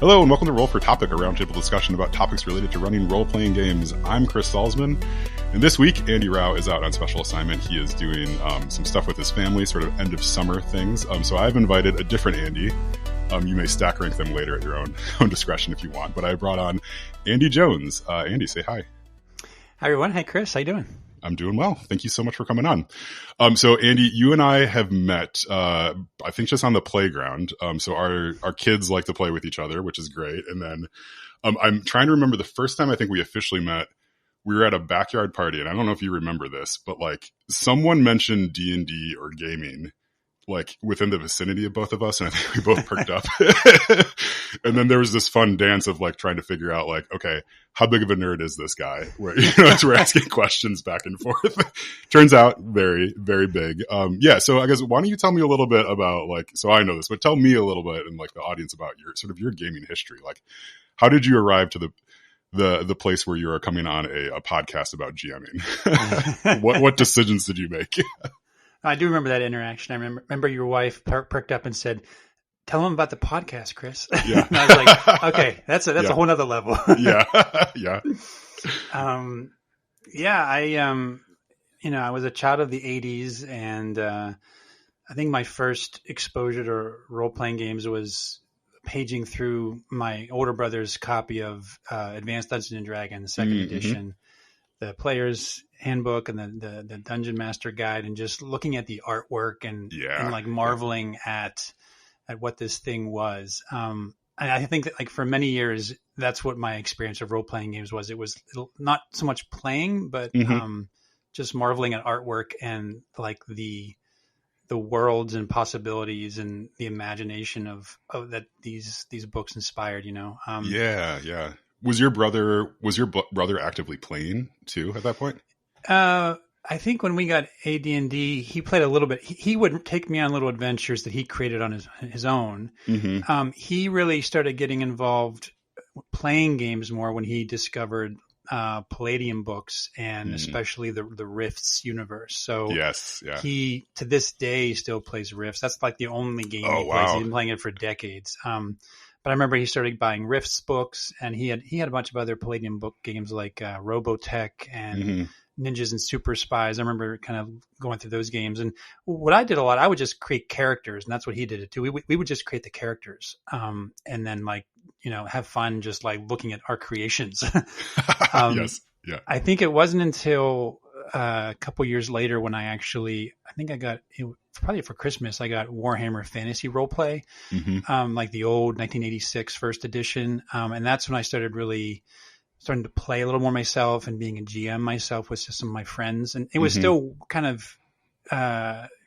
Hello and welcome to Roll for Topic, a roundtable discussion about topics related to running role-playing games. I'm Chris Salzman, and this week Andy Rao is out on special assignment. He is doing some stuff with his family, sort of end of summer things. So I've invited a different Andy. You may stack rank them later at your own discretion if you want, but I brought on Andy Jones. Andy, say hi. Hi everyone. Hi Chris. How you doing? I'm doing well. Thank you so much for coming on. So Andy, you and I have met, I think just on the playground. So our kids like to play with each other, which is great. And then I'm trying to remember the first time I think we officially met. We were at a backyard party, and I don't know if you remember this, but like someone mentioned D&D or gaming, like within the vicinity of both of us, and I think we both perked up. And then there was this fun dance of like trying to figure out like, okay, how big of a nerd is this guy? Where we're asking questions back and forth. Turns out very, very big. So I guess why don't you tell me a little bit about like, so I know this, but tell me a little bit and like the audience about your sort of your gaming history. Like, how did you arrive to the place where you are coming on a podcast about GMing? What decisions did you make? I do remember that interaction. I remember your wife perked up and said, "Tell them about the podcast, Chris." Yeah. And I was like, "Okay, that's a whole nother level." Yeah. I was a child of the '80s, and I think my first exposure to role-playing games was paging through my older brother's copy of Advanced Dungeons and Dragons, second edition, the player's handbook and the Dungeon Master Guide, and just looking at the artwork and like marveling at what this thing was. I think that like for many years, that's what my experience of role-playing games was. It was not so much playing, but just marveling at artwork and like the worlds and possibilities and the imagination of that these books inspired, Yeah. Was your brother actively playing too at that point? I think when we got AD&D, he played a little bit. He would take me on little adventures that he created on his own. He really started getting involved playing games more when he discovered Palladium books and especially the Rifts universe. So he to this day still plays Rifts. That's like the only game he plays. He's been playing it for decades. But I remember he started buying Rifts books, and he had a bunch of other Palladium book games like Robotech and Ninjas and Super Spies. I remember kind of going through those games. And what I did a lot, I would just create characters, and that's what he did it too. We would just create the characters, and then like have fun just like looking at our creations. Yes. Yeah. I think it wasn't until a couple years later when I got probably for Christmas, I got Warhammer Fantasy Roleplay, like the old 1986 first edition. And that's when I started really starting to play a little more myself and being a GM myself with some of my friends. And it was still kind of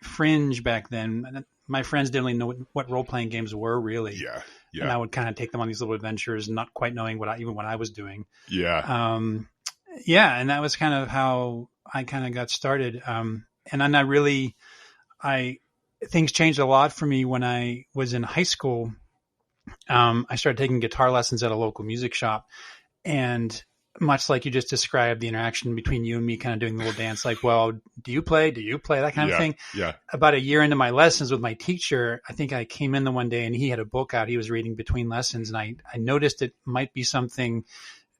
fringe back then. My friends didn't really know what role-playing games were really. Yeah. And I would kind of take them on these little adventures, not quite knowing what I was doing. Yeah. And that was kind of how I kind of got started. And then things changed a lot for me when I was in high school. I started taking guitar lessons at a local music shop, and much like you just described, the interaction between you and me kind of doing the little dance, like, well, do you play, that kind of thing. Yeah. About a year into my lessons with my teacher, I think I came in the one day and he had a book out he was reading between lessons, and I noticed it might be something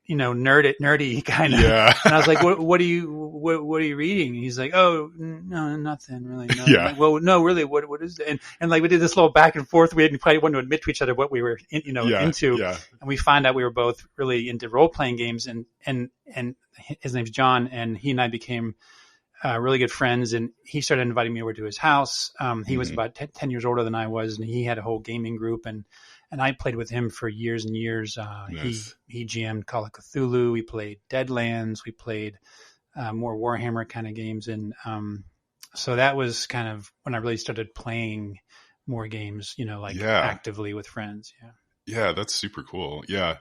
nerdy kind of. Yeah. And I was like, what are you reading? And he's like, oh, no, nothing really. No. Yeah. Like, well, no, really, what is it? And like we did this little back and forth. We didn't quite want to admit to each other what we were into. Yeah. And we found out we were both really into role playing games, and his name's John, and he and I became really good friends, and he started inviting me over to his house. He was about 10 years older than I was, and he had a whole gaming group, and I played with him for years and years. Nice. He GM'd Call of Cthulhu. We played Deadlands. We played more Warhammer kind of games. And so that was kind of when I really started playing more games, actively with friends. Yeah. Yeah, that's super cool. Yeah.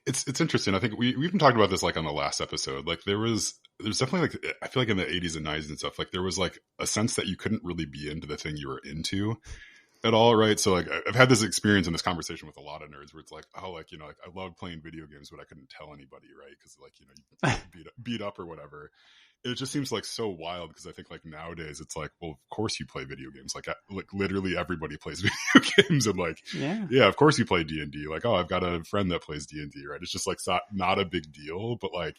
It's interesting. I think we even talked about this like on the last episode. Like there's definitely like, I feel like in the 80s and 90s and stuff, like there was like a sense that you couldn't really be into the thing you were into at all, right? So like I've had this experience in this conversation with a lot of nerds where it's like, oh, like, like I loved playing video games, but I couldn't tell anybody, right? Because like, you beat up or whatever. it just seems like so wild because I think like nowadays it's like, well, of course you play video games. Like literally everybody plays video games, and like, yeah, of course you play D&D. Like, oh, I've got a friend that plays D&D, right? It's just like not a big deal, but like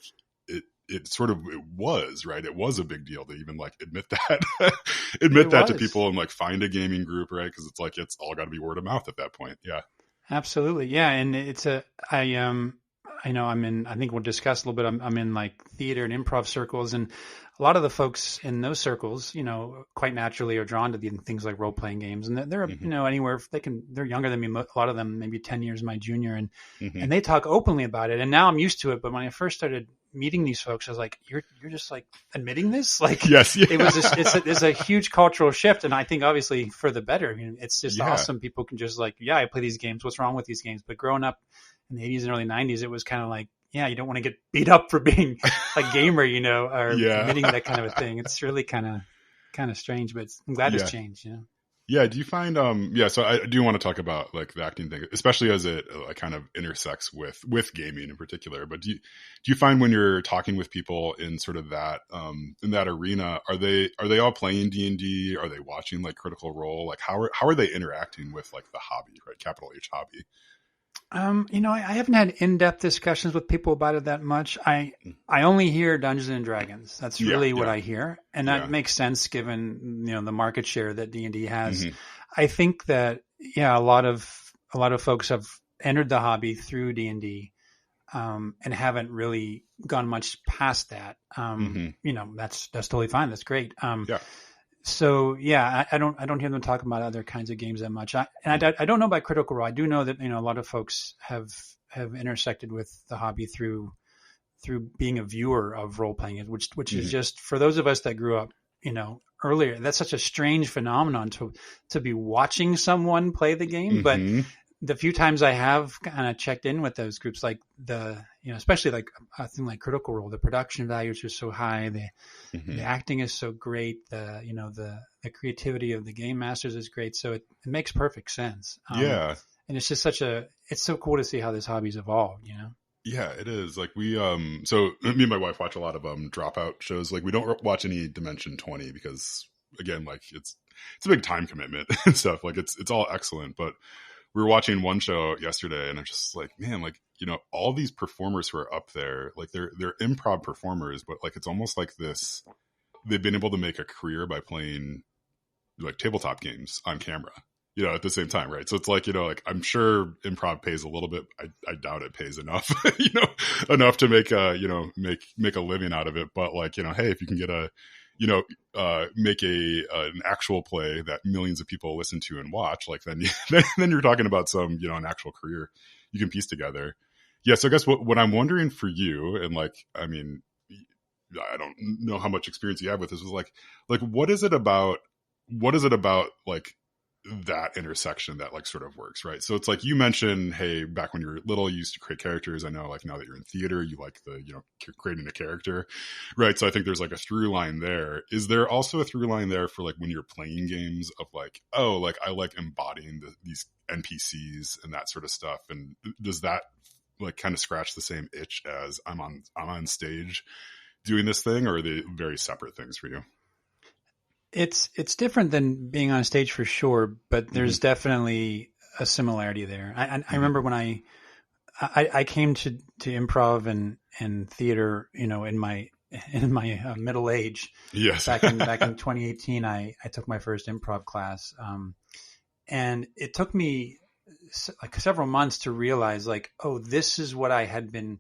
it sort of it was, right? It was a big deal to even like admit that, to people and like find a gaming group, right? Because it's like it's all got to be word of mouth at that point. Yeah, absolutely, yeah. And I know I think we'll discuss a little bit. I'm in like theater and improv circles, and a lot of the folks in those circles, quite naturally are drawn to things like role playing games, and they're anywhere they're younger than me. A lot of them maybe 10 years my junior, and they talk openly about it. And now I'm used to it. But when I first started meeting these folks, I was like, you're just like admitting this? Like, yes, yeah. It's a huge cultural shift. And I think obviously for the better. I mean, it's just awesome. People can just like, yeah, I play these games. What's wrong with these games? But growing up in the 80s and early 90s, it was kind of like, yeah, you don't want to get beat up for being a gamer, or admitting that kind of a thing. It's really kind of strange, but I'm glad it's changed, Yeah. Do you find, so I do want to talk about like the acting thing, especially as it kind of intersects with gaming in particular. But do you find when you're talking with people in sort of that, in that arena, are they all playing D&D? Are they watching like Critical Role? Like how are they interacting with like the hobby, right? Capital H hobby. I haven't had in-depth discussions with people about it that much. I only hear Dungeons and Dragons. That's really what I hear. And that makes sense given, the market share that D&D has. I think that, a lot of folks have entered the hobby through D&D, and haven't really gone much past that. That's totally fine. That's great. So I don't hear them talk about other kinds of games that much. I don't know about Critical Role. I do know that a lot of folks have intersected with the hobby through being a viewer of role playing, which is just for those of us that grew up earlier. That's such a strange phenomenon to be watching someone play the game, but the few times I have kind of checked in with those groups, like especially like a thing like Critical Role, the production values are so high, the acting is so great, the creativity of the game masters is great, so it makes perfect sense. And it's just it's so cool to see how this hobby's evolved. Yeah, it is. Like we, so me and my wife watch a lot of Dropout shows. Like we don't watch any Dimension 20 because again, like it's a big time commitment and stuff. Like it's all excellent, but we were watching one show yesterday and I'm just like, man, like, all these performers who are up there, like they're improv performers, but like, it's almost like this, they've been able to make a career by playing like tabletop games on camera, at the same time. Right. So it's like, like I'm sure improv pays a little bit. I doubt it pays enough, enough to make make a living out of it. But like, hey, if you can get make an actual play that millions of people listen to and watch, like then you're talking about some, an actual career you can piece together. Yeah. So I guess what I'm wondering for you, and like, I mean, I don't know how much experience you have with this, was like, what is it about like that intersection that like sort of works, right? So it's like you mentioned, hey, back when you were little, you used to create characters. I know like now that you're in theater, you like the, creating a character, right? So I think there's like a through line there. Is there also a through line there for like when you're playing games of like, oh, like I like embodying these NPCs and that sort of stuff? And does that like kind of scratch the same itch as I'm on stage doing this thing, or are they very separate things for you? It's different than being on stage for sure, but there's definitely a similarity there. I remember when I came to improv and theater, in my middle age. Yes. back in 2018, I took my first improv class, and it took me like several months to realize like, oh, this is what I had been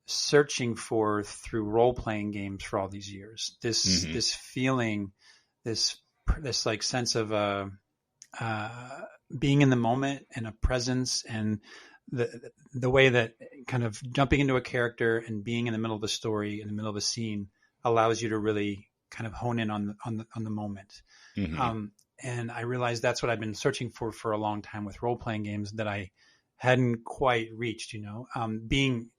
searching for through role playing games for all these years. This feeling. This like sense of being in the moment and a presence, and the way that kind of jumping into a character and being in the middle of a story, in the middle of a scene, allows you to really kind of hone in on the moment. And I realized that's what I've been searching for a long time with role playing games that I hadn't quite reached. Being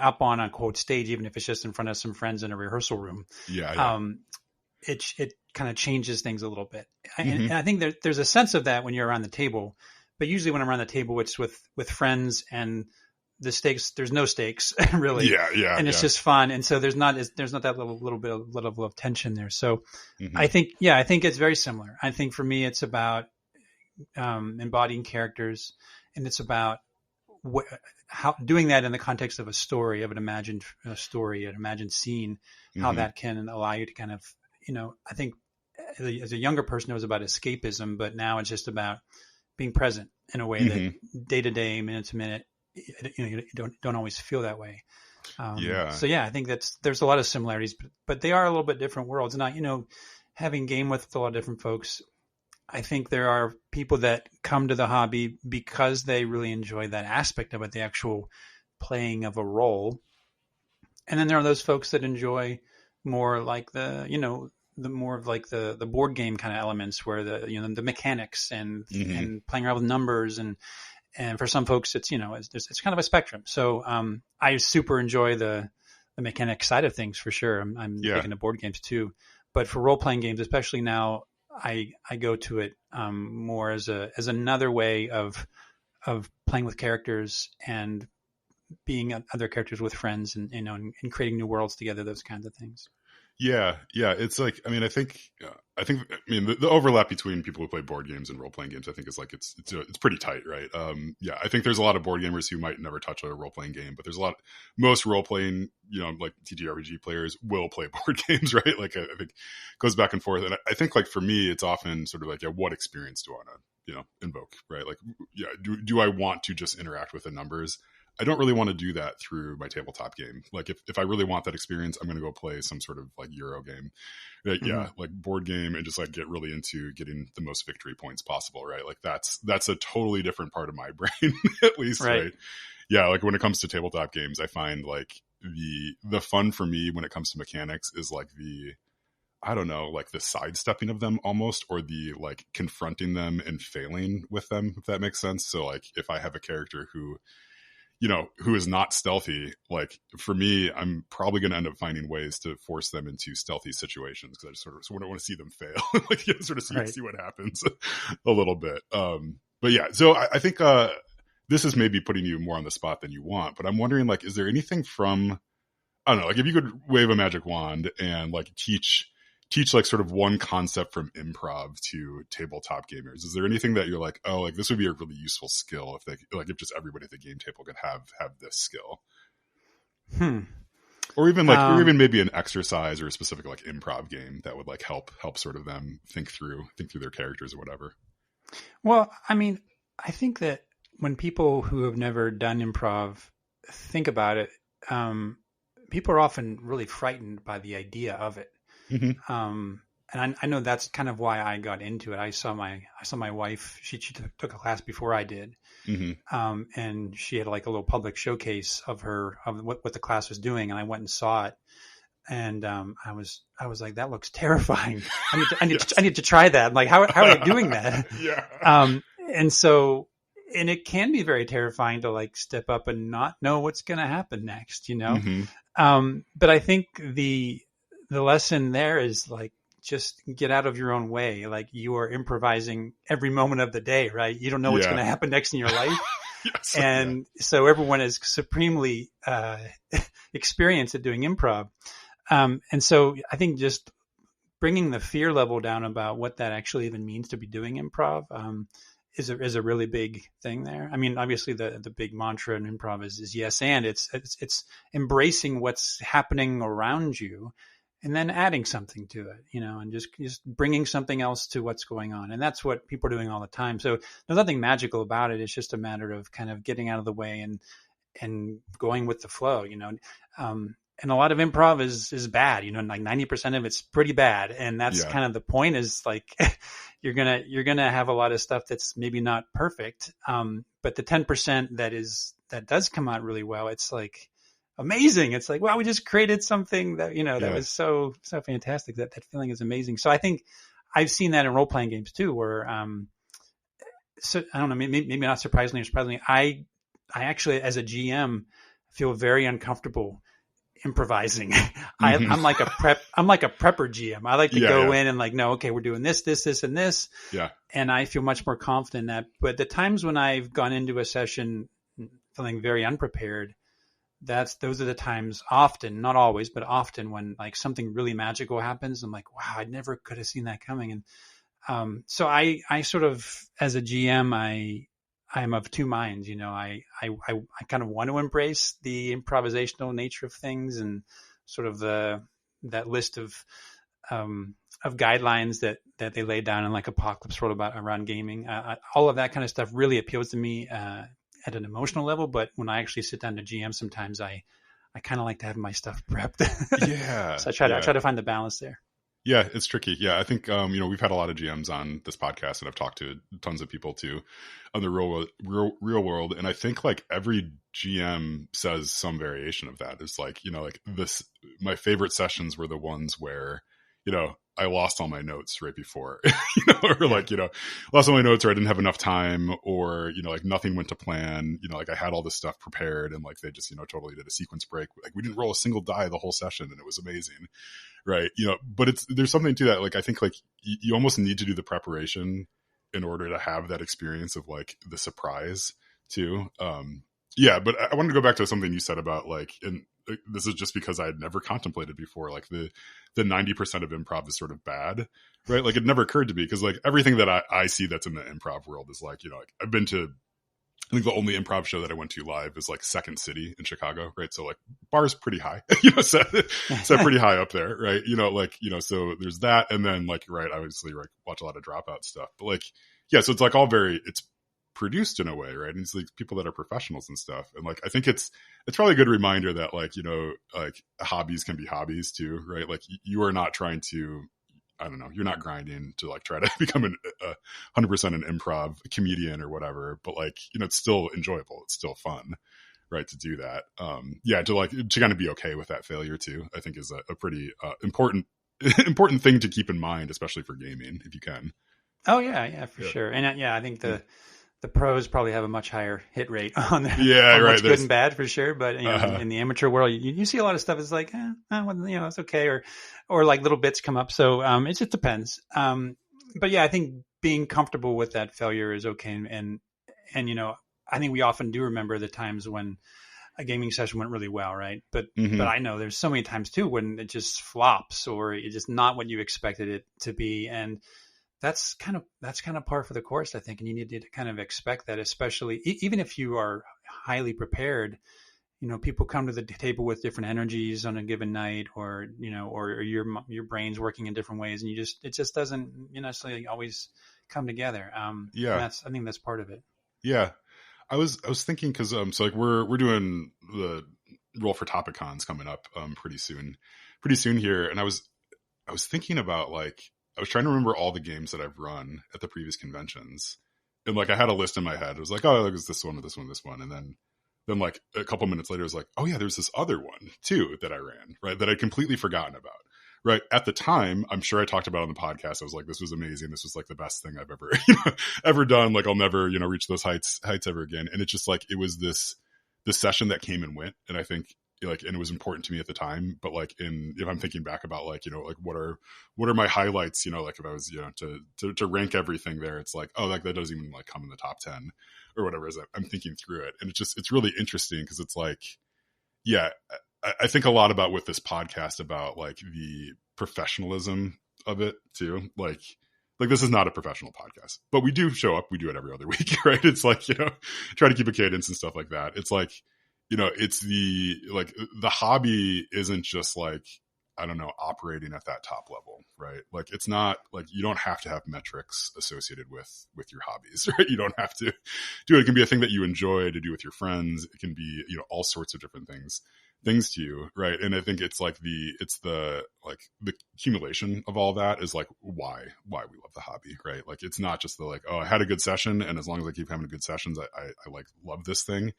up on a quote stage, even if it's just in front of some friends in a rehearsal room. It kind of changes things a little bit. And I think there's a sense of that when you're around the table, but usually when I'm around the table, it's with friends, and the stakes, there's no stakes really. Yeah. And it's just fun. And so there's not that little bit of level of tension there. So Mm-hmm. I think it's very similar. I think for me, it's about, embodying characters, and it's about how doing that in the context of a story, of an imagined story, an imagined scene, how that can allow you to kind of, I think as a younger person, it was about escapism, but now it's just about being present in a way that day to day, minute to minute, you don't always feel that way. So yeah, I think there's a lot of similarities, but they are a little bit different worlds. And having game with a lot of different folks, I think there are people that come to the hobby because they really enjoy that aspect of it, the actual playing of a role. And then there are those folks that enjoy more like the more of like the board game kind of elements, where the mechanics and playing around with numbers, and for some folks it's it's kind of a spectrum. So I super enjoy the mechanic side of things for sure. I'm big into board games too, but for role playing games, especially now, I go to it more as another way of playing with characters and being other characters with friends, and and creating new worlds together, those kinds of things. Yeah. It's like, I think the overlap between people who play board games and role playing games, I think is like it's pretty tight, right? I think there's a lot of board gamers who might never touch a role playing game, but there's most role playing, like TTRPG players will play board games, right? Like I think it goes back and forth, and I think like for me, it's often sort of like, what experience do I want to invoke, right? Like, do I want to just interact with the numbers? I don't really want to do that through my tabletop game. Like if I really want that experience, I'm going to go play some sort of like Euro game, like board game, and just like get really into getting the most victory points possible, right? Like that's a totally different part of my brain, at least, right? Yeah, like when it comes to tabletop games, I find like the fun for me when it comes to mechanics is like I don't know, like the sidestepping of them almost, or the like confronting them and failing with them, if that makes sense. So like if I have a character who is not stealthy, like for me, I'm probably going to end up finding ways to force them into stealthy situations, because I just sort of want to see them fail, like sort of see what happens a little bit. But yeah, so I think this is maybe putting you more on the spot than you want, but I'm wondering, like, is there anything from, I don't know, like if you could wave a magic wand and like teach like sort of one concept from improv to tabletop gamers, is there anything that you're like, oh, like this would be a really useful skill if just everybody at the game table could have this skill? Or even maybe an exercise or a specific like improv game that would like help sort of them think through their characters or whatever. Well, I think that when people who have never done improv think about it, people are often really frightened by the idea of it. And I know that's kind of why I got into it. I saw my wife, she took a class before I did. And she had like a little public showcase of what the class was doing. And I went and saw it. And, I was like, that looks terrifying. I need to try that. I'm like, how are they doing that? And it can be very terrifying to like step up and not know what's going to happen next, But I think the lesson there is like, just get out of your own way. Like you are improvising every moment of the day, right? You don't know what's going to happen next in your life. So everyone is supremely experienced at doing improv. And so I think just bringing the fear level down about what that actually even means to be doing improv is a really big thing there. Obviously the big mantra in improv is yes, and it's embracing what's happening around you, and then adding something to it, and just bringing something else to what's going on. And that's what people are doing all the time. So there's nothing magical about it. It's just a matter of kind of getting out of the way and going with the flow, and a lot of improv is bad, like 90% of it's pretty bad. And that's kind of the point, is like, you're going to have a lot of stuff that's maybe not perfect. But the 10% that does come out really well, it's like amazing. It's like, wow, we just created something that, that was so fantastic. That feeling is amazing. So I think I've seen that in role playing games too, where, so I don't know, maybe not surprisingly or surprisingly, I actually, as a GM, feel very uncomfortable improvising. I'm like a prepper GM. I like to go in and like, no, okay, we're doing this, and this. Yeah. And I feel much more confident in that. But the times when I've gone into a session feeling very unprepared, those are the times, often, not always, but often, when like something really magical happens. I'm like, wow, I never could have seen that coming. And so I sort of, as a GM, I'm of two minds. I kind of want to embrace the improvisational nature of things, and sort of that list of guidelines that they laid down in like Apocalypse World around gaming. All of that kind of stuff really appeals to me at an emotional level. But when I actually sit down to GM, sometimes I kind of like to have my stuff prepped. Yeah. So I try to find the balance there. Yeah, it's tricky. Yeah, I think we've had a lot of GMs on this podcast, and I've talked to tons of people too on the real world, and I think like every GM says some variation of that. It's like, like this. My favorite sessions were the ones where I lost all my notes right before, or like, lost all my notes, or I didn't have enough time, or, like nothing went to plan, like I had all this stuff prepared, and like they just, totally did a sequence break. Like we didn't roll a single die the whole session, and it was amazing. Right. But there's something to that. Like, I think like you almost need to do the preparation in order to have that experience of like the surprise too. Yeah, but I wanted to go back to something you said about like, and this is just because I had never contemplated before, like the 90% of improv is sort of bad, right? Like it never occurred to me, because like everything that I see that's in the improv world is like, like I've been to, I think the only improv show that I went to live is like Second City in Chicago, right? So like bar's pretty high, set pretty high up there, right? So there's that, and then like, right, obviously, like watch a lot of Dropout stuff, but like, yeah, so it's like all it's produced in a way, right? And it's like people that are professionals and stuff, and like I think it's probably a good reminder that like like hobbies can be hobbies too, right? Like you are not trying to, I don't know, you're not grinding to like try to become 100% an improv comedian or whatever, but like it's still enjoyable, it's still fun, right, to do that. To kind of be okay with that failure too, I think is a pretty important thing to keep in mind, especially for gaming, if you can. Oh yeah, for sure. And I think the pros probably have a much higher hit rate on their right. What's good and bad, for sure. But in the amateur world, you see a lot of stuff. It's like, it's okay, or like little bits come up. So it just depends. But yeah, I think being comfortable with that failure is okay. And I think we often do remember the times when a gaming session went really well, right? But I know there's so many times too when it just flops, or it's just not what you expected it to be, and that's kind of par for the course, I think. And you need to kind of expect that, especially even if you are highly prepared. People come to the table with different energies on a given night, or or your brain's working in different ways, and it just doesn't necessarily always come together. I think that's part of it. Yeah, I was thinking, because so like we're doing the Roll for Topic Cons coming up pretty soon here, and I was thinking about like, I was trying to remember all the games that I've run at the previous conventions, and like I had a list in my head. It was like, oh, it was this one, or this one, this one, and then like a couple minutes later, it was like, oh yeah, there's this other one too that I ran, right, that I'd completely forgotten about. Right at the time, I'm sure I talked about on the podcast. I was like, this was amazing. This was like the best thing I've ever done. Like I'll never reach those heights ever again. And it's just like, it was this session that came and went, and I think like, and it was important to me at the time, but like if I'm thinking back about like, like what are my highlights, like if I was, to rank everything there, it's like, oh, like that doesn't even like come in the top 10 or whatever, as I'm thinking through it. And it's really interesting, because it's like, yeah, I think a lot about with this podcast about like the professionalism of it too. Like this is not a professional podcast, but we do show up, we do it every other week, right? It's like, try to keep a cadence and stuff like that. It's like, it's the hobby isn't just like, I don't know, operating at that top level, right? Like it's not like, you don't have to have metrics associated with your hobbies, right? You don't have to do it. It can be a thing that you enjoy to do with your friends. It can be, all sorts of different things to you, right? And I think it's like the accumulation of all that is like why we love the hobby, right? Like it's not just the like, oh, I had a good session, and as long as I keep having good sessions, I like love this thing.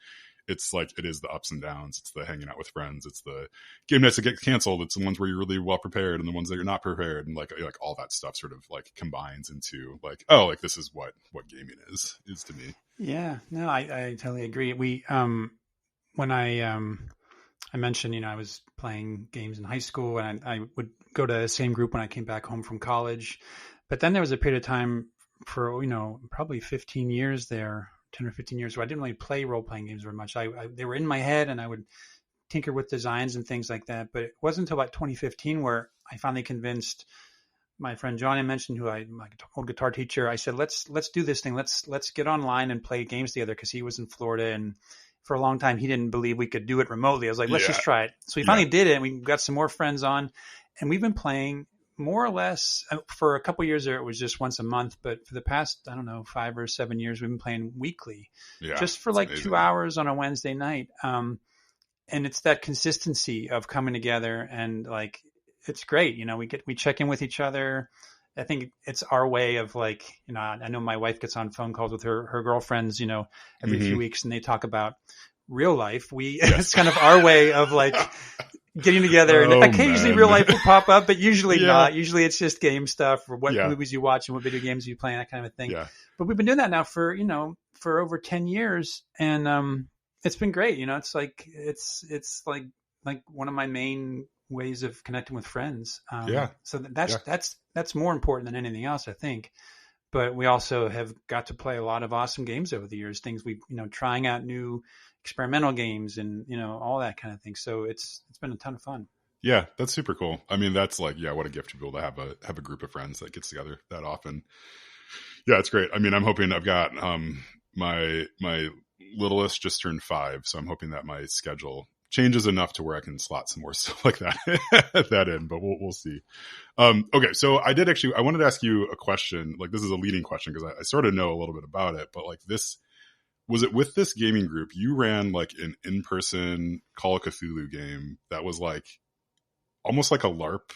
It's like, it is the ups and downs. It's the hanging out with friends. It's the game nights that get canceled. It's the ones where you're really well prepared, and the ones that you're not prepared. And like all that stuff sort of like combines into like, oh, like this is what gaming is to me. Yeah, no, I totally agree. We, when I mentioned, I was playing games in high school, and I would go to the same group when I came back home from college. But then there was a period of time for, probably 15 years there, 10 or 15 years ago, I didn't really play role playing games very much. They were in my head, and I would tinker with designs and things like that. But it wasn't until about 2015 where I finally convinced my friend John I mentioned, my old guitar teacher. I said, let's do this thing. Let's get online and play games together, because he was in Florida, and for a long time he didn't believe we could do it remotely. I was like, let's just try it. So we finally did it, and we got some more friends on, and we've been playing more or less for a couple of years there. It was just once a month, but for the past, I don't know, 5 or 7 years, we've been playing weekly, just for like amazing. 2 hours on a Wednesday night. And it's that consistency of coming together, and like, it's great. We check in with each other. I think it's our way of like, I know my wife gets on phone calls with her girlfriends, every few weeks, and they talk about real life. It's kind of our way of like getting together, and occasionally real life will pop up, but usually not. Usually it's just game stuff, or what movies you watch and what video games you play, that kind of thing. Yeah. But we've been doing that now for over 10 years. And, it's been great. It's like one of my main ways of connecting with friends. So that's more important than anything else, I think. But we also have got to play a lot of awesome games over the years, things we, trying out new experimental games and, all that kind of thing. So it's been a ton of fun. Yeah, that's super cool. I mean, that's like, what a gift to be able to have a group of friends that gets together that often. Yeah, it's great. I mean, I'm hoping I've got, my littlest just turned 5. So I'm hoping that my schedule changes enough to where I can slot some more stuff like that in, but we'll see. Okay. So I wanted to ask you a question. Like, this is a leading question, because I sort of know a little bit about it, but like, was it with this gaming group, you ran like an in-person Call of Cthulhu game that was like almost like a LARP?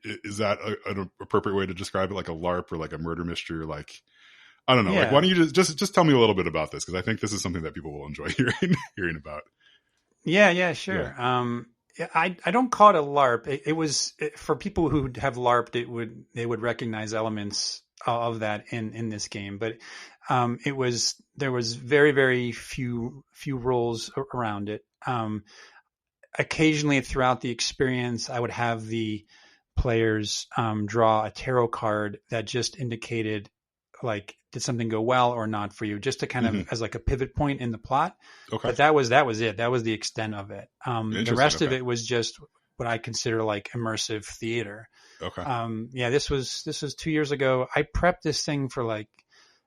Is that an appropriate way to describe it? Like a LARP, or like a murder mystery, or like, I don't know. Yeah. Like, why don't you just tell me a little bit about this? Because I think this is something that people will enjoy hearing about. Yeah, sure. Yeah. I don't call it a LARP. It was, for people who have LARPed, they would recognize elements of that in this game. But there was very, very few rules around it. Occasionally throughout the experience, I would have the players draw a tarot card that just indicated, like, did something go well or not for you, just to kind of as like a pivot point in the plot. Okay. But that was it. That was the extent of it. The rest of it was just what I consider like immersive theater. Okay. This was 2 years ago. I prepped this thing for like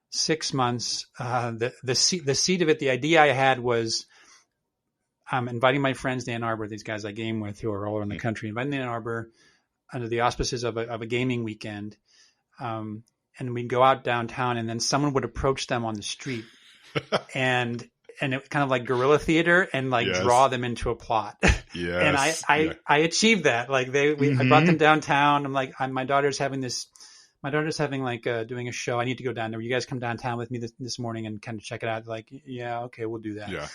6 months. The seed of it, the idea I had was, inviting my friends to Ann Arbor, these guys I game with who are all around the country, inviting them to Ann Arbor under the auspices of a gaming weekend. And we'd go out downtown, and then someone would approach them on the street and it kind of like guerrilla theater, and like draw them into a plot. Yes. And I achieved that. Like I brought them downtown. I'm like, my daughter's having like doing a show. I need to go down there. You guys come downtown with me this morning and kind of check it out. Like, yeah, okay, we'll do that. Yeah.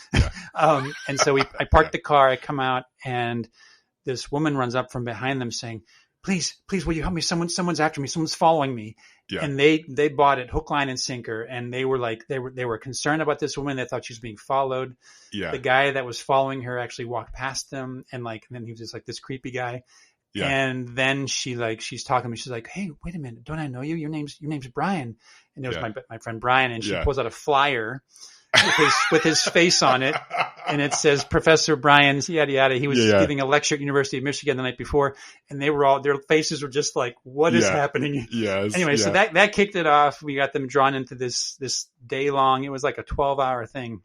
And so I parked the car. I come out, and this woman runs up from behind them saying, please, will you help me? Someone's after me. Someone's following me. Yeah. And they bought it hook, line, and sinker. And they were like, they were concerned about this woman. They thought she was being followed. Yeah. The guy that was following her actually walked past them, and then he was just like this creepy guy. Yeah. And then she's talking to me. She's like, hey, wait a minute. Don't I know you? Your name's Brian. And it was my friend Brian. And she pulls out a flyer with his face on it. And it says Professor Brian, yada, yada. He was giving a lecture at University of Michigan the night before. And their faces were just like, what is happening? Yes. Anyway, so that kicked it off. We got them drawn into this day long. It was like a 12-hour thing.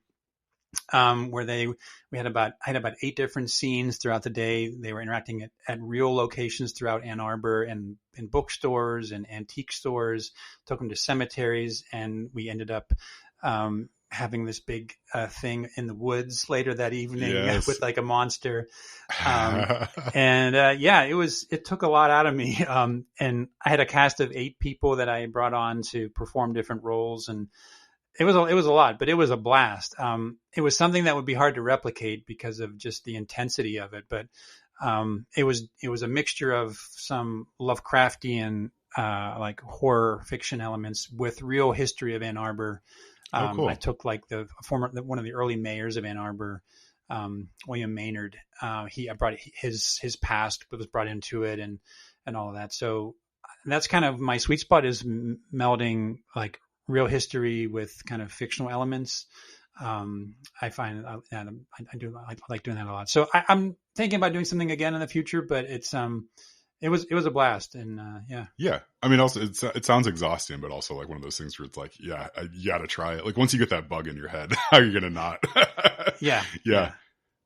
Where I had about 8 different scenes throughout the day. They were interacting at real locations throughout Ann Arbor, and in bookstores and antique stores, took them to cemeteries, and we ended up having this big thing in the woods later that evening with like a monster. It took a lot out of me. And I had a cast of 8 people that I brought on to perform different roles, and it was a lot, but it was a blast. It was something that would be hard to replicate because of just the intensity of it. But it was a mixture of some Lovecraftian like horror fiction elements with real history of Ann Arbor. Cool. I took like one of the early mayors of Ann Arbor, William Maynard. I brought his past was brought into it, and all of that. So that's kind of my sweet spot, is melding like real history with kind of fictional elements. I find I like doing that a lot. So I'm thinking about doing something again in the future, but it was a blast, and yeah. Yeah. I mean, also it sounds exhausting, but also like one of those things where it's like, yeah, you got to try it. Like once you get that bug in your head, how are you going to not? Yeah.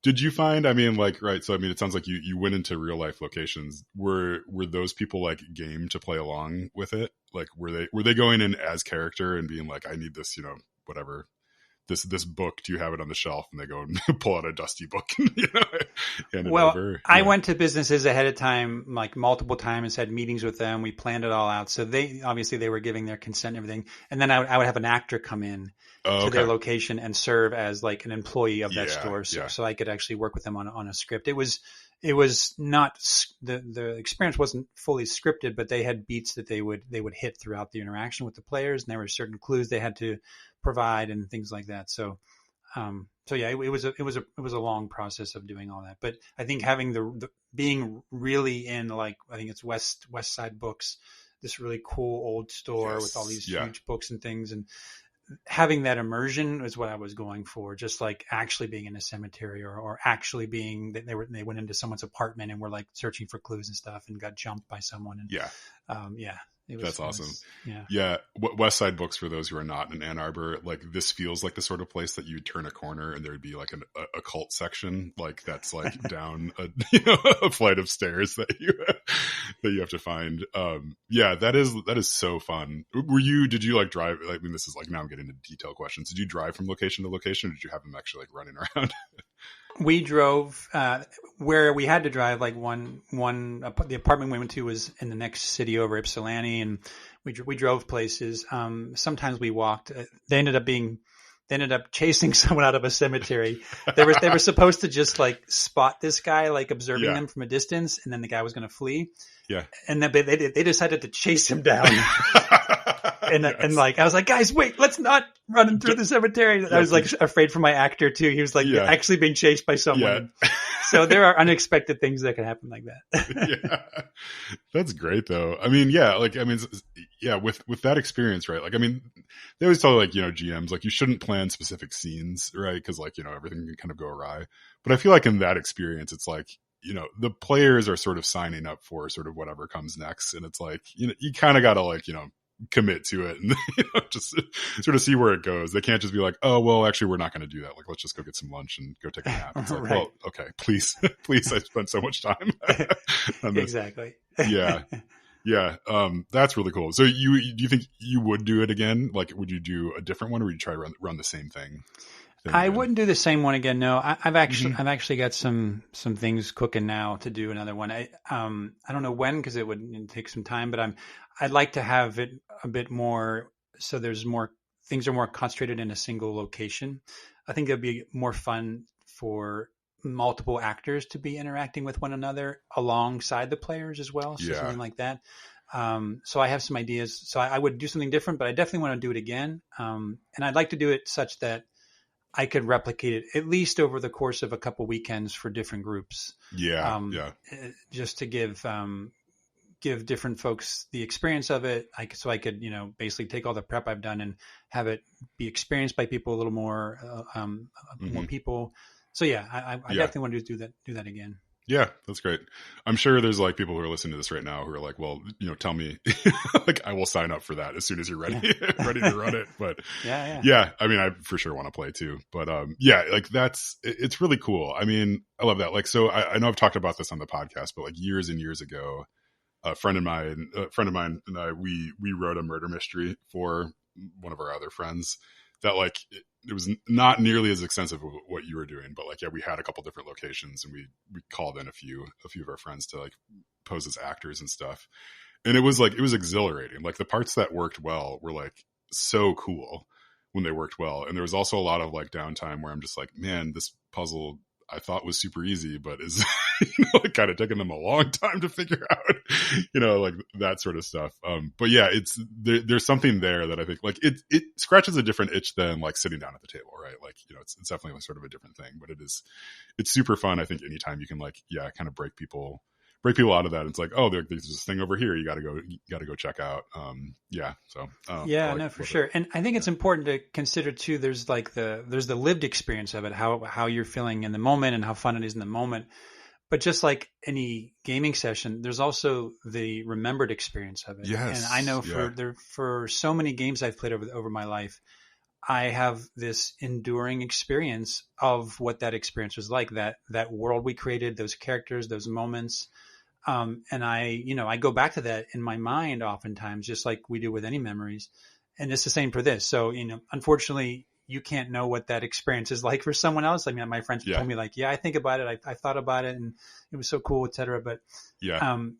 Did you find, I mean, like, right. So, I mean, it sounds like you went into real life locations. Were those people like game to play along with it? Like, were they going in as character and being like, I need this, whatever, this book, do you have it on the shelf? And they go and pull out a dusty book and hand it over. I went to businesses ahead of time, like multiple times, had meetings with them. We planned it all out. So they were giving their consent and everything. And then I would have an actor come in to their location and serve as like an employee of that store. So I could actually work with them on a script. It was not, the experience wasn't fully scripted, but they had beats that they would hit throughout the interaction with the players. And there were certain clues they had to provide and things like that. So yeah, it was a long process of doing all that. But I think having the being really in, like, I think it's West Side Books, this really cool old store with all these huge books and things, and having that immersion is what I was going for. Just like actually being in a cemetery, or actually being that they went into someone's apartment and were like searching for clues and stuff and got jumped by someone. And that's awesome. Yeah. West Side Books, for those who are not in Ann Arbor, like this feels like the sort of place that you turn a corner and there would be like a cult section, like that's like down a flight of stairs that you have to find. That is so fun. Did you like drive? I mean, this is like, now I'm getting into detailed questions. Did you drive from location to location, or did you have them actually like running around? We drove where we had to drive. Like the apartment we went to was in the next city over, Ypsilanti, and we drove places. Sometimes we walked. They ended up chasing someone out of a cemetery. They were supposed to just like spot this guy, like observing them from a distance, and then the guy was going to flee. Yeah, and then they decided to chase him down. And like, I was like, guys, wait, let's not run him through the cemetery. I was like afraid for my actor too. He was like actually being chased by someone. Yeah. So there are unexpected things that can happen like that. That's great though. I mean, with that experience, right? Like, I mean, they always tell like, GMs, like you shouldn't plan specific scenes, right? Because like, everything can kind of go awry. But I feel like in that experience, it's like, the players are sort of signing up for sort of whatever comes next. And it's like, you kind of got to like, commit to it and just sort of see where it goes. They can't just be like, oh, well, actually, we're not going to do that. Like, let's just go get some lunch and go take a nap. It's like, right. Well, okay, please, I spent so much time on this. Exactly. Yeah. That's really cool. So do you think you would do it again? Like, would you do a different one, or would you try to run the same thing? I wouldn't do the same one again. No, I've actually got some things cooking now to do another one. I don't know when, because it would take some time, but I'd like to have it a bit more, so there's more things are more concentrated in a single location. I think it'd be more fun for multiple actors to be interacting with one another alongside the players as well. So something like that. So I have some ideas. So I would do something different, but I definitely want to do it again. And I'd like to do it such that I could replicate it at least over the course of a couple weekends for different groups. Just to give different folks the experience of it. So I could, basically take all the prep I've done and have it be experienced by people a little more, more people. So I definitely want to do that again. Yeah, that's great. I'm sure there's like people who are listening to this right now who are like, well, tell me, like I will sign up for that as soon as you're ready to run it. But yeah. I mean, I for sure want to play too, but like it's really cool. I mean, I love that. Like, so I know I've talked about this on the podcast, but like years and years ago, a friend of mine and I, we wrote a murder mystery for one of our other friends that like, it was not nearly as extensive of what you were doing, but like, we had a couple different locations and we called in a few of our friends to like pose as actors and stuff. And it was exhilarating. Like the parts that worked well were like so cool when they worked well. And there was also a lot of like downtime where I'm just like, man, this puzzle I thought was super easy, but is like kind of taking them a long time to figure out, like that sort of stuff. But yeah, there's something there that I think like it scratches a different itch than like sitting down at the table, right? Like, it's definitely sort of a different thing, but it's super fun. I think anytime you can like, kind of break people break people out of that. It's like, oh, there's this thing over here. You got to go check out. Yeah. So yeah, no, for sure. And I think it's important to consider too. There's the lived experience of it, how you're feeling in the moment and how fun it is in the moment. But just like any gaming session, there's also the remembered experience of it. Yes. And I know for so many games I've played over my life, I have this enduring experience of what that experience was like, that world we created, those characters, those moments. And I go back to that in my mind oftentimes, just like we do with any memories. And it's the same for this. So, unfortunately, you can't know what that experience is like for someone else. I mean, my friends told me like, yeah, I think about it. I thought about it and it was so cool, et cetera. But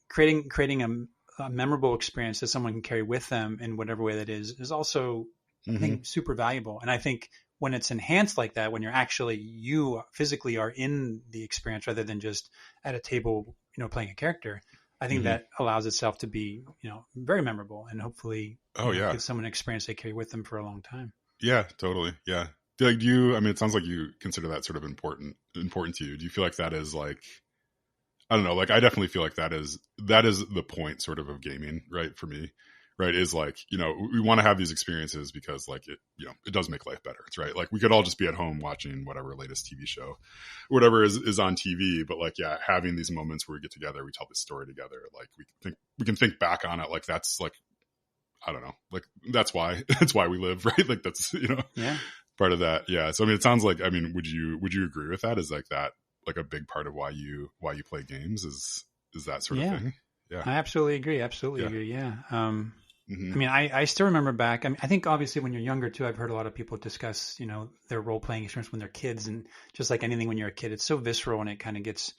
creating a memorable experience that someone can carry with them in whatever way that is also, I think, super valuable. And I think when it's enhanced like that, when you physically are in the experience rather than just at a table, playing a character, I think that allows itself to be, very memorable and hopefully give someone an experience they carry with them for a long time. Yeah, totally. Yeah. Like, it sounds like you consider that sort of important to you. Do you feel like that is like, I don't know, like I definitely feel like that is the point sort of gaming, right? For me, right. Is like, we want to have these experiences because like it does make life better. It's right. Like we could all just be at home watching whatever latest TV show, whatever is on TV. But like, yeah, having these moments where we get together, we tell this story together. Like we can think back on it. Like that's like, I don't know, like that's why we live, right? Like that's, part of that. Yeah. So, it sounds like, would you agree with that? Is like that, like a big part of why you play games is that sort of thing? Yeah. I absolutely agree. Agree. Yeah. I still remember back. I think obviously when you're younger too, I've heard a lot of people discuss, their role playing experience when they're kids, and just like anything when you're a kid, it's so visceral and it kind of gets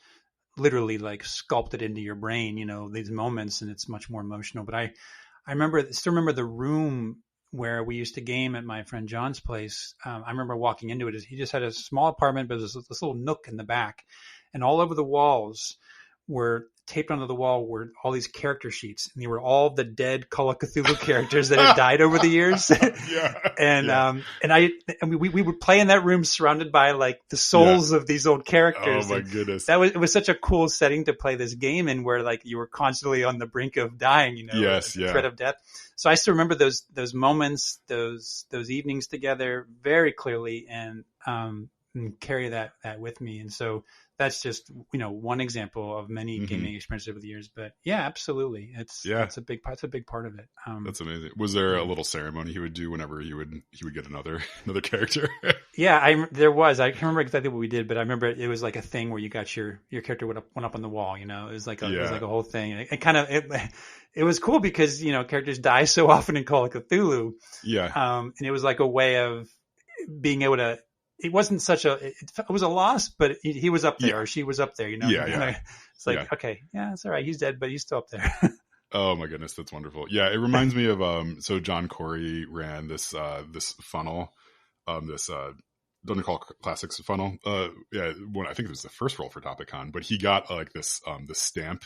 literally like sculpted into your brain, these moments, and it's much more emotional. But I still remember the room where we used to game at my friend John's place. I remember walking into it. He just had a small apartment, but there's this little nook in the back, and all over the walls were taped onto the wall were all these character sheets, and they were all the dead Call of Cthulhu characters that had died over the years. We would play in that room surrounded by like the souls of these old characters. Oh my goodness. It was such a cool setting to play this game in, where like you were constantly on the brink of dying, the threat of death. So I still remember those moments, those evenings together very clearly, and carry that with me. And so that's just, one example of many gaming experiences over the years. But yeah, absolutely. It's a big part of it. That's amazing. Was there a little ceremony he would do whenever he would get another character? Yeah, there was. I can't remember exactly what we did, but I remember it was like a thing where you got your character went up on the wall, it was like a whole thing. It was cool because, characters die so often in Call of Cthulhu. Yeah. And it was like a way of being able to, it wasn't it was a loss, but he was up there or she was up there, Yeah. It's like, okay, yeah, it's all right. He's dead, but he's still up there. Oh my goodness. That's wonderful. Yeah. It reminds me of, so John Corey ran this funnel, Dungeon Call Classics funnel. I think it was the first roll for TopicCon, but he got like this stamp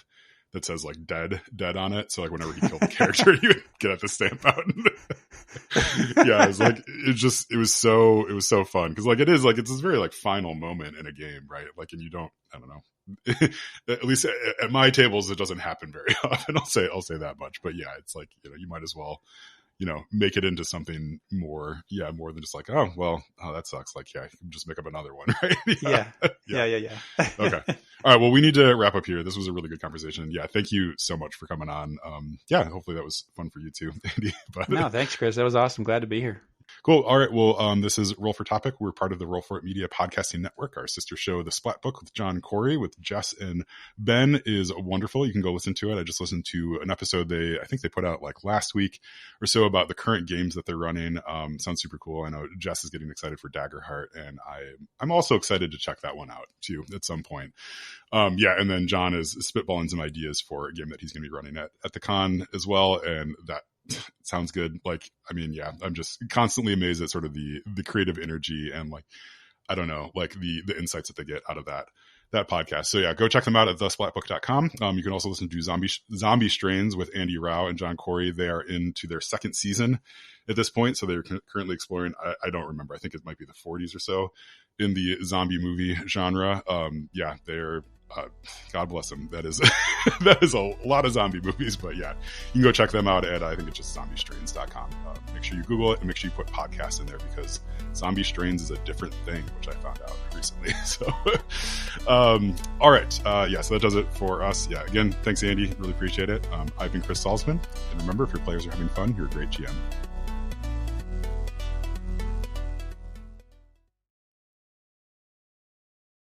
that says like dead on it. So like whenever he killed the character, he would get the stamp out. Yeah, it was like it was so fun because like it is like it's this very like final moment in a game, right? Like, and you don't, I don't know, at least at my tables it doesn't happen very often. I'll say that much. But yeah, it's like you might as well make it into something more than just like, oh, well, that sucks. Like, yeah, just make up another one, right? Yeah. Okay. All right. Well, we need to wrap up here. This was a really good conversation. Yeah. Thank you so much for coming on. Hopefully that was fun for you too, Andy. But no, thanks, Chris. That was awesome. Glad to be here. Cool. All right. Well, this is Roll for Topic. We're part of the Roll for It Media podcasting network. Our sister show, The Splat Book with John Corey, with Jess and Ben, is wonderful. You can go listen to it. I just listened to an episode I think they put out like last week or so about the current games that they're running. Sounds super cool. I know Jess is getting excited for Daggerheart, and I'm also excited to check that one out too at some point. And then John is spitballing some ideas for a game that he's going to be running at the con as well, and that sounds good. Like, I'm just constantly amazed at sort of the creative energy and like, I don't know, like the insights that they get out of that podcast. So yeah, go check them out at thesplatbook.com. You can also listen to Zombie Strains with Andy Rao and John Corey. They are into their second season at this point. So they're currently exploring, I don't remember, I think it might be the 40s or so in the zombie movie genre. They're God bless them. That is that is a lot of zombie movies, but yeah, you can go check them out at I think it's just zombiestrains.com. Make sure you Google it and make sure you put podcasts in there because Zombie Strains is a different thing, which I found out recently. So, all right, so that does it for us. Yeah, again, thanks Andy, really appreciate it. I've been Chris Salzman, and remember, if your players are having fun, you're a great GM.